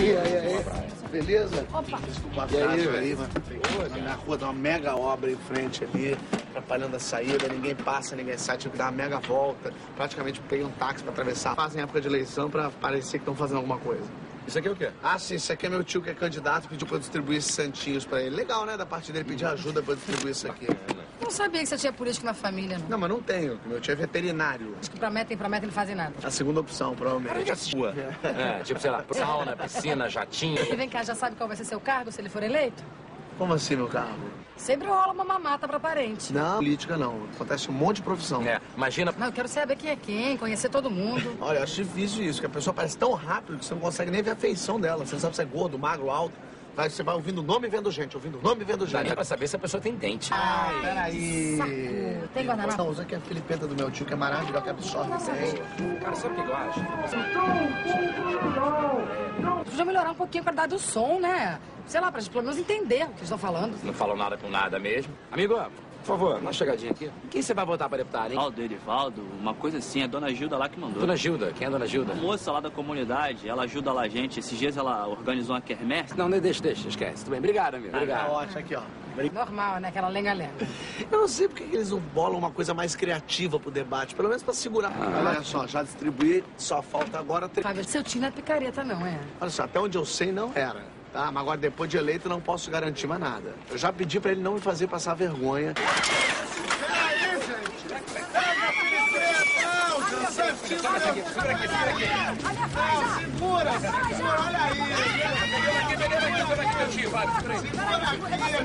aí. Beleza? Opa. Desculpa a frase aí, mano. Na rua tem uma mega obra em frente ali, atrapalhando a saída, ninguém passa, ninguém sai, tive que dar uma mega volta. Praticamente peguei um táxi pra atravessar. Fazem época de eleição pra parecer que estão fazendo alguma coisa. Isso aqui é o quê? Ah, sim, isso aqui é meu tio que é candidato, pediu pra eu distribuir esses santinhos pra ele. Legal, né? Da parte dele pedir ajuda pra eu distribuir isso aqui. Não sabia que você tinha político na família, não. Não, mas não tenho, meu tio é veterinário. Os que prometem e não fazem nada. A segunda opção, provavelmente. Rua. Tipo, sei lá, sauna, piscina, jatinho. E vem cá, já sabe qual vai ser seu cargo se ele for eleito? Como assim, meu carro? Sempre rola uma mamata pra parente. Não, política não. Acontece um monte de profissão. É, imagina. Não, eu quero saber quem é quem, conhecer todo mundo. Olha, eu acho difícil isso, que a pessoa parece tão rápido que você não consegue nem ver a feição dela. Você não sabe se é gordo, magro, alto. Você vai ouvindo o nome e vendo gente, ouvindo o nome e vendo Dá gente. nem pra saber se a pessoa tem dente. Ai, peraí. Saco. Tem guardanapo? Não, usa aqui a filipeta do meu tio, que é maravilhosa, que absorve bem. Cara, sabe o que eu acho? Podia melhorar um pouquinho a qualidade do som, né? Sei lá, pra gente pelo menos entender o que eles estão falando. Não falam nada com nada mesmo. Amigo, por favor, uma chegadinha aqui. Quem você vai votar pra deputado, hein? Edivaldo, uma coisa assim, é Dona Gilda lá que mandou. Dona Gilda. Quem é a Dona Gilda? A moça lá da comunidade, ela ajuda lá a gente. Esses dias ela organizou uma quermesse. Não, deixa, esquece. Tudo bem. Obrigado, amigo. Tá Obrigado. ótimo, aqui, ó. Normal, né? Aquela lenga-lenga. Eu não sei porque que eles não bolam uma coisa mais criativa pro debate, pelo menos pra segurar. Olha só, já distribuí, só falta agora... Fábio, seu tio não é picareta, não, é? Olha só, até onde eu sei não era, tá? Mas agora depois de eleito não posso garantir mais nada. Eu já pedi pra ele não me fazer passar vergonha. Peraí, gente! Pega aquele tretão! Segura aqui! Segura, olha aí! Segura aqui, meu tio, vai, segura aqui,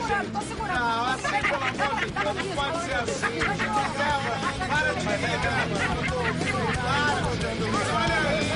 gente! Tô segurando. Não, assim, pelo amor de Deus, não pode ser assim! Para de regar! Para, meu Deus! Olha aí!